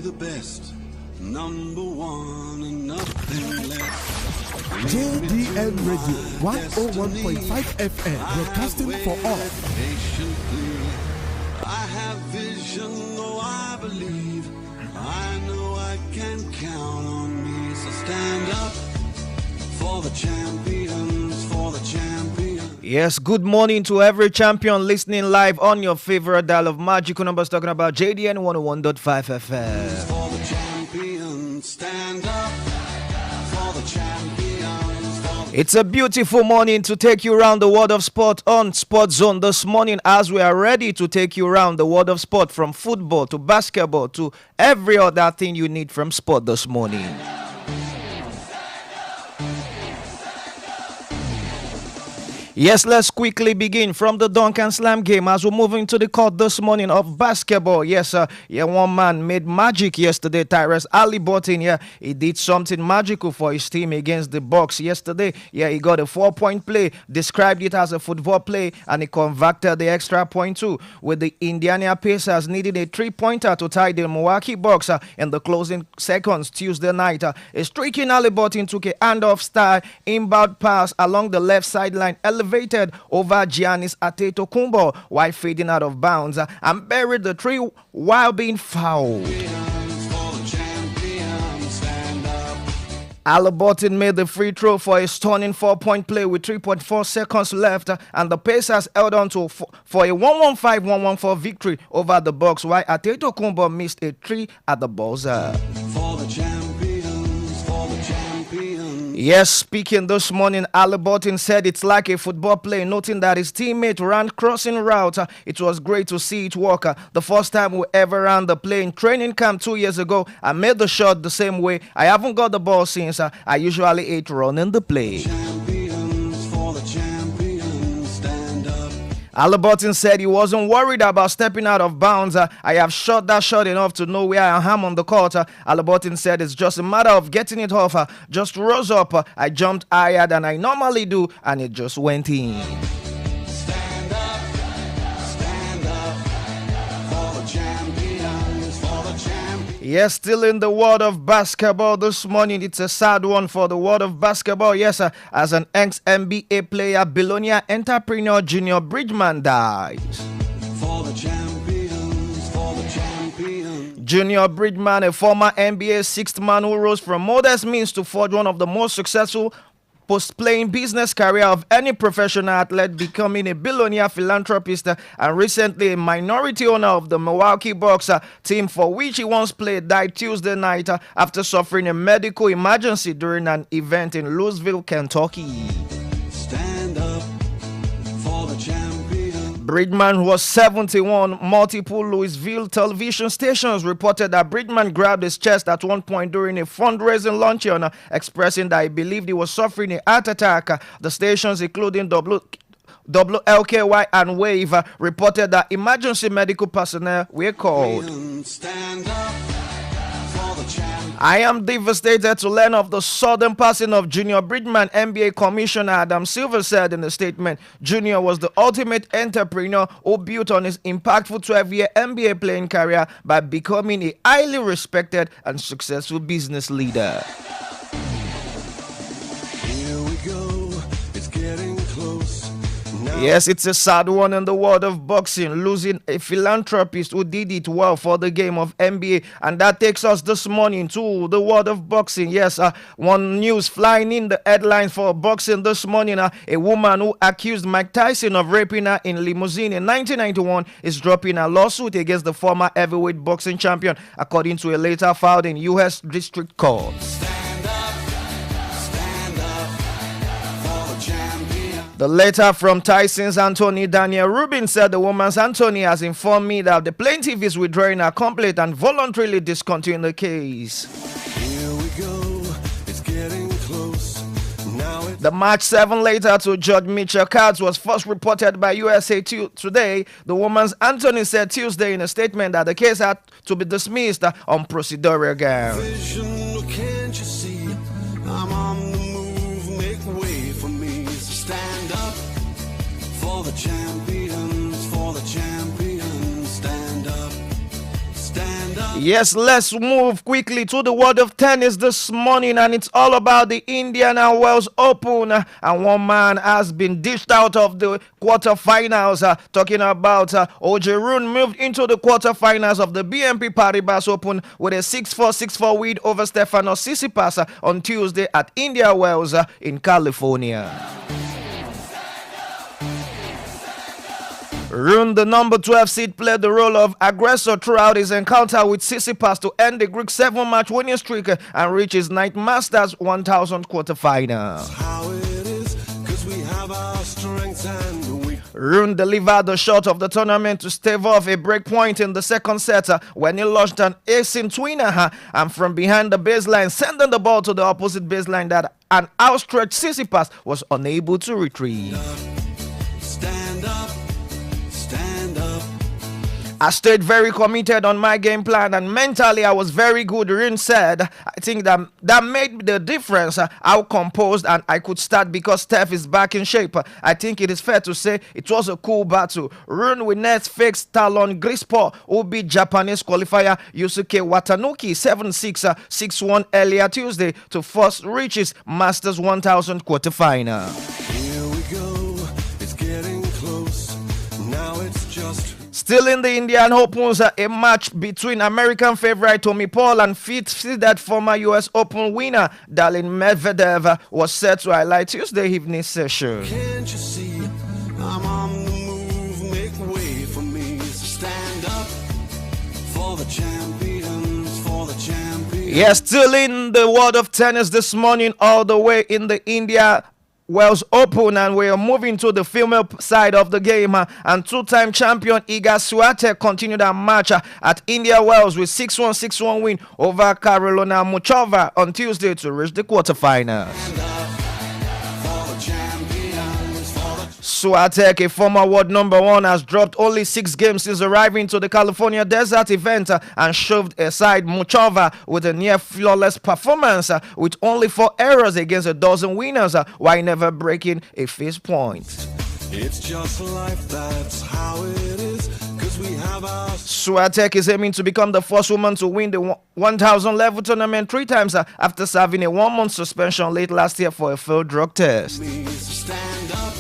the best, number one and nothing less. JDN Radio 101.5 FM, broadcasting for all. Patiently, I have vision, though I believe. I know I can count on me, so stand up for the champions, for the champions. Yes, good morning to every champion listening live on your favorite dial of magical numbers, talking about JDN 101.5 FM. For the champions, stand up for the champions. It's a beautiful morning to take you around the world of sport on Sports Zone this morning, as we are ready to take you around the world of sport, from football to basketball to every other thing you need from sport this morning. Yes, let's quickly begin from the Duncan Slam game as we're moving to the court this morning of basketball. Yes, one man made magic yesterday, Tyrese Haliburton. He did something magical for his team against the Bucks yesterday. He got a 4-point play, described it as a football play, and he converted the extra point too, with the Indiana Pacers needing a 3-pointer to tie the Milwaukee Bucks in the closing seconds Tuesday night. A streaking Haliburton took a handoff style inbound pass along the left sideline, elevated over Giannis Antetokounmpo while fading out of bounds, and buried the three while being fouled. Haliburton made the free throw for a stunning 4-point play with 3.4 seconds left, and the Pacers held on to for a 115-114 victory over the Bucks, while Antetokounmpo missed a 3 at the buzzer. For the champions, for the champions. Yes, speaking this morning, Haliburton said it's like a football play, noting that his teammate ran crossing route. It was great to see it work. The first time we ever ran the play in training camp 2 years ago, I made the shot the same way. I haven't got the ball since. I usually hate running the play. Champions, for the champions, stand up. Haliburton said he wasn't worried about stepping out of bounds. I have shot that shot enough to know where I am on the court. Haliburton said it's just a matter of getting it off. Just rose up. I jumped higher than I normally do, and it just went in. Stand up for the champions, for the champions. Yes, still in the world of basketball this morning. It's a sad one for the world of basketball. Yes, as an ex-NBA player, billionaire entrepreneur Junior Bridgman dies. For the champions, for the champions. Junior Bridgman, a former NBA sixth man who rose from modest means to forge one of the most successful post-playing business career of any professional athlete, becoming a billionaire philanthropist and recently a minority owner of the Milwaukee Bucks team, for which he once played, died Tuesday night after suffering a medical emergency during an event in Louisville, Kentucky. Stand up for the champions. Bridgman was 71. Multiple Louisville television stations reported that Bridgman grabbed his chest at one point during a fundraising luncheon, expressing that he believed he was suffering a heart attack. The stations, including WLKY and Wave, reported that emergency medical personnel were called. Stand up for the champions. I am devastated to learn of the sudden passing of Junior Bridgman, NBA Commissioner Adam Silver said in a statement. Junior was the ultimate entrepreneur who built on his impactful 12-year NBA playing career by becoming a highly respected and successful business leader. Here we go, it's getting close. Now Yes, it's a sad one in the world of boxing, losing a philanthropist who did it well for the game of NBA. And that takes us this morning to the world of boxing. Yes, one news flying in the headlines for boxing this morning. A woman who accused Mike Tyson of raping her in limousine in 1991 is dropping a lawsuit against the former heavyweight boxing champion, according to a letter filed in U.S. District Court. The letter from Tyson's attorney Daniel Rubin said the woman's attorney has informed me that the plaintiff is withdrawing her complaint and voluntarily discontinuing the case. Here we go, it's getting close. Now it's The March 7 letter to Judge Mitchell Katz was first reported by USA Today. The woman's attorney said Tuesday in a statement that the case had to be dismissed on procedural grounds. vision, can't you see? I'm on the move, make way for me. Stand up for the champions, stand up, stand up. Yes, let's move quickly to the world of tennis this morning, and it's all about the Indian Wells Open. And one man has been dished out of the quarterfinals. Talking about OJ Rune moved into the quarterfinals of the BNP Paribas Open with a 6-4, 6-4 win over Stefanos Tsitsipas on Tuesday at India Wells in California. Rune, the number 12 seed, played the role of aggressor throughout his encounter with Tsitsipas to end the Greek 7-match winning streak and reach his 9th Masters 1000 quarterfinal. Rune delivered the shot of the tournament to stave off a break point in the second set when he launched an ace-in tweener and from behind the baseline, sending the ball to the opposite baseline that an outstretched Tsitsipas was unable to retrieve. Stand up. Stand up. I stayed very committed on my game plan and mentally I was very good, Rune said. I think that made the difference, how composed and I could start because Steph is back in shape. I think it is fair to say it was a cool battle. Rune will next face Talon Grispo, who beat Japanese qualifier Yusuke Watanuki 7-6, 6-1 earlier Tuesday to first reach his Masters 1000 quarterfinal. Here we go. It's getting close. Now it's just. Still in the Indian Opens, a match between American favorite Tommy Paul and fifth-seeded former US Open winner Daniil Medvedev was set to highlight Tuesday evening session. Can't you see? I'm on the move. Make way for me. So stand up for the champions. For the champions. Yes, still in the world of tennis this morning, all the way in the India Wells Open, and we are moving to the female side of the game, and two-time champion Iga Swiatek continued her match at India Wells with 6-1, 6-1 win over Karolina Muchova on Tuesday to reach the quarterfinals. Swiatek, a former world number one, has dropped only 6 games since arriving to the California Desert event and shoved aside Muchova with a near flawless performance with only 4 errors against a dozen winners while never breaking a face point. It's just life, that's how it is. Cause we have our. Swiatek is aiming to become the first woman to win the 1000 level tournament 3 times after serving a 1-month suspension late last year for a failed drug test. Stand up.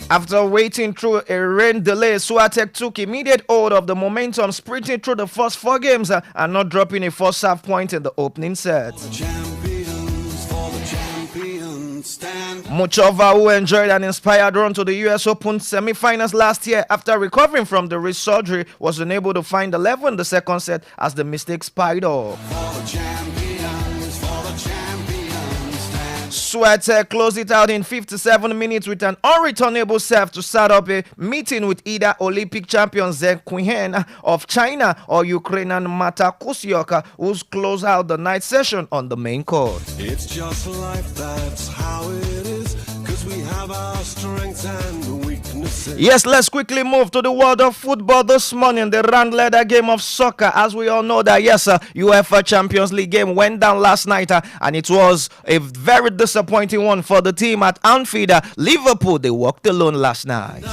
After waiting through a rain delay, Swiatek took immediate hold of the momentum, sprinting through the first 4 games and not dropping a first half point in the opening set. Champions, for the champions, stand. Muchova, who enjoyed an inspired run to the US Open semi-finals last year after recovering from the wrist surgery, was unable to find the level in the second set as the mistakes piled off. For the champions, for the champions, stand. Swiatek closed it out in 57 minutes with an unreturnable serve to start up a meeting with either Olympic champion Zheng Qian of China or Ukrainian Mata Kusyok, who's closed out the night session on the main court. It's just life, that's how it is. Cause we have our strengths and weaknesses. Yes, let's quickly move to the world of football this morning. The round-leader game of soccer, as we all know that, yes, UEFA Champions League game went down last night, and it was a very disappointing one for the team at Anfield. Liverpool, they walked alone last night.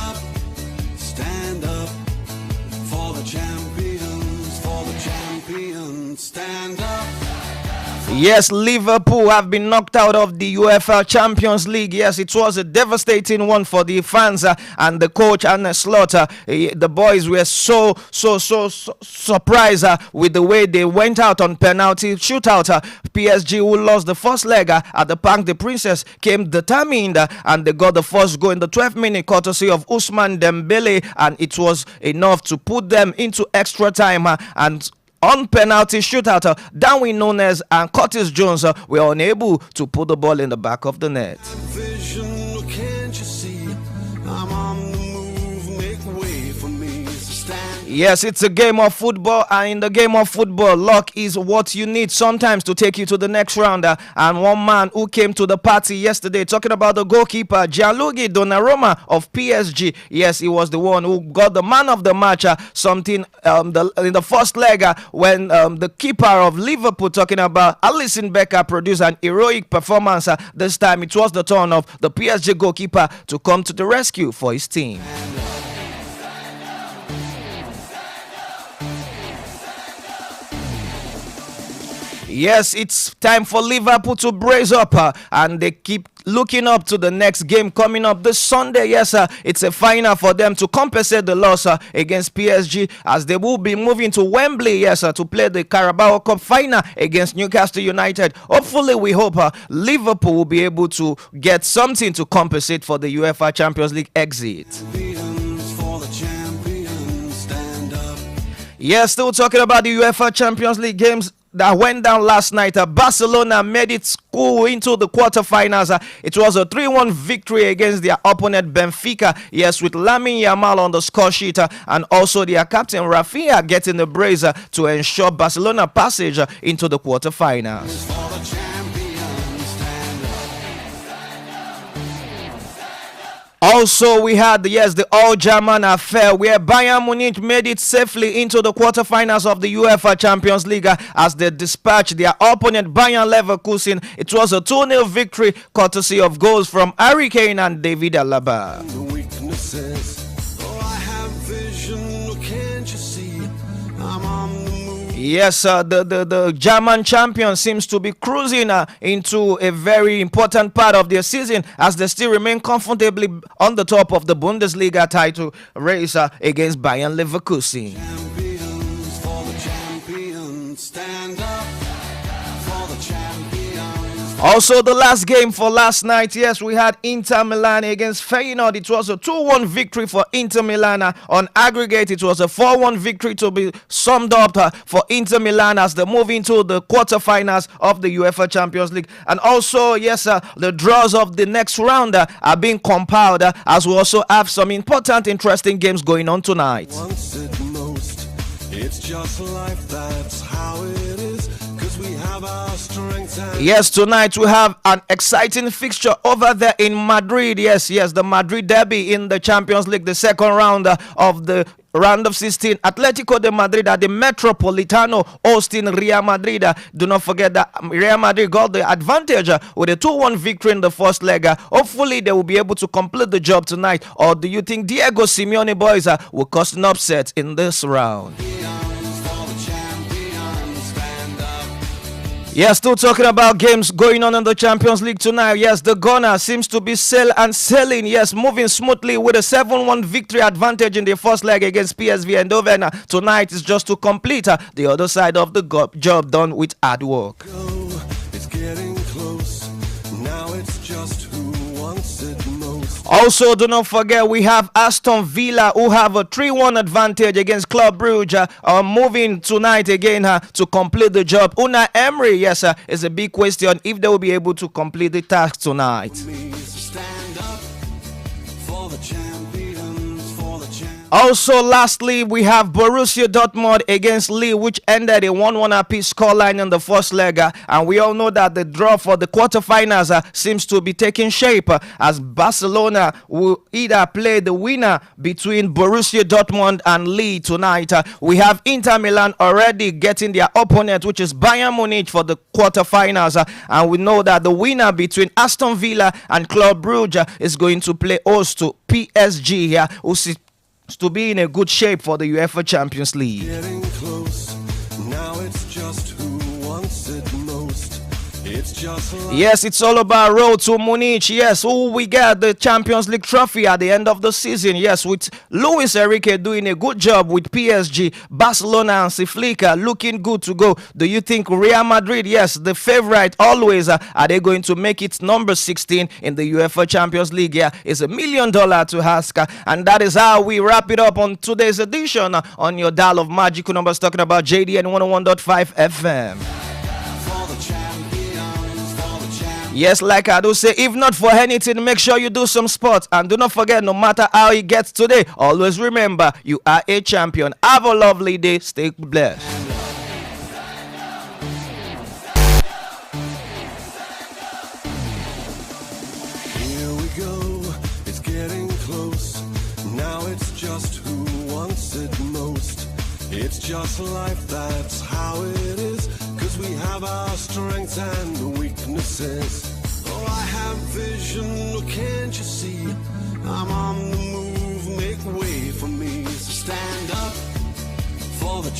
Stand up for the champions, stand up. Yes, Liverpool have been knocked out of the UEFA Champions League. Yes, it was a devastating one for the fans and the coach Arne Slot. The boys were so surprised with the way they went out on penalty shootout. PSG, who lost the first leg at the Parc des Princes, came determined and they got the first goal in the 12th minute courtesy of Ousmane Dembele, and it was enough to put them into extra time and on penalty shootout, Darwin Núñez and Curtis Jones were unable to put the ball in the back of the net. Vision, can't you see? I'm on the move, make way for me. So stand. Yes, it's a game of football, and in the game of football, luck is what you need sometimes to take you to the next round. And one man who came to the party yesterday, talking about the goalkeeper Gianluigi Donnarumma of PSG. Yes, he was the one who got the man of the match. In the first leg when the keeper of Liverpool, talking about Alisson Becker, produced an heroic performance. This time, it was the turn of the PSG goalkeeper to come to the rescue for his team. Yes, it's time for Liverpool to brace up and they keep looking up to the next game coming up this Sunday. Yes, it's a final for them to compensate the loss against PSG as they will be moving to Wembley, yes, to play the Carabao Cup final against Newcastle United. Hopefully, we hope Liverpool will be able to get something to compensate for the UEFA Champions League exit. For the champions, stand up. Yes, still talking about the UEFA Champions League games that went down last night. Barcelona made it school into the quarterfinals. It was a 3-1 victory against their opponent Benfica. Yes, with Lamine Yamal on the score sheet and also their captain Rafinha getting the brace to ensure Barcelona passage into the quarterfinals. For the champions, stand up. Also, we had, yes, the all-German affair where Bayern Munich made it safely into the quarterfinals of the UEFA Champions League as they dispatched their opponent Bayern Leverkusen. It was a 2-0 victory courtesy of goals from Harry Kane and David Alaba. The weaknesses. Oh, I have vision. Oh, can't you see? I'm on the move. Yes, the German champion seems to be cruising into a very important part of their season as they still remain comfortably on the top of the Bundesliga title race against Bayern Leverkusen. Champions, for the champions, stand up. For the champions. Also, the last game for last night, yes, we had Inter Milan against Feyenoord. It was a 2-1 victory for Inter Milan. On aggregate, it was a 4-1 victory to be summed up for Inter Milan as they move into the quarterfinals of the UEFA Champions League. And also, yes, the draws of the next round are being compiled as we also have some important, interesting games going on tonight. Wants it most. It's just life, that's how it is. 'Cause we have our strengths and Yes, tonight we have an exciting fixture over there in Madrid. Yes, the Madrid derby in the Champions League, the second round of the round of 16. Atletico de Madrid at the Metropolitano hosting Real Madrid. Do not forget that Real Madrid got the advantage with a 2-1 victory in the first leg. Hopefully, they will be able to complete the job tonight. Or do you think Diego Simeone boys will cause an upset in this round? for the champions, stand up. Yes, still talking about games going on in the Champions League tonight. Yes, the Gunners seems to be sailing. Yes, moving smoothly with a 7-1 victory advantage in the first leg against PSV Eindhoven. Tonight is just to complete the other side of the job done with hard work. Go, it's getting close. Now it's just who wants it most. Also, do not forget we have Aston Villa who have a 3-1 advantage against Club Brugge. Moving tonight again to complete the job. Unai Emery, yes, is a big question if they will be able to complete the task tonight. Me, so stand up for the champions, for the champions. Also, lastly, we have Borussia Dortmund against Lille, which ended a 1-1 apiece scoreline in the first leg. And we all know that the draw for the quarterfinals seems to be taking shape as Barcelona will either play the winner between Borussia Dortmund and Lille tonight. We have Inter Milan already getting their opponent, which is Bayern Munich, for the quarterfinals. And we know that the winner between Aston Villa and Club Brugge is going to play host to PSG here, who to be in a good shape for the UEFA Champions League. Getting close. Now it's just who wants it most. It's just like Yes, it's all about road to Munich. Yes, who we get the Champions League trophy at the end of the season. Yes, with Luis Enrique doing a good job with PSG, Barcelona and Ciflica looking good to go. Do you think Real Madrid, yes, the favorite always, are they going to make it number 16 in the UEFA Champions League? Yeah, it's $1 million to ask. And that is how we wrap it up on today's edition on your dial of magical numbers, talking about JDN 101.5 FM. for the champions, for the champions. Yes, like I do say, if not for anything, make sure you do some sports. And do not forget, no matter how it gets today, always remember, you are a champion. Have a lovely day. Stay blessed. Here we go, it's getting close. Now it's just who wants it most. It's just life, that's how it is. 'Cause we have our strengths and weaknesses. Oh, I have vision, oh, can't you see? I'm on the move, make way for me. So stand up for the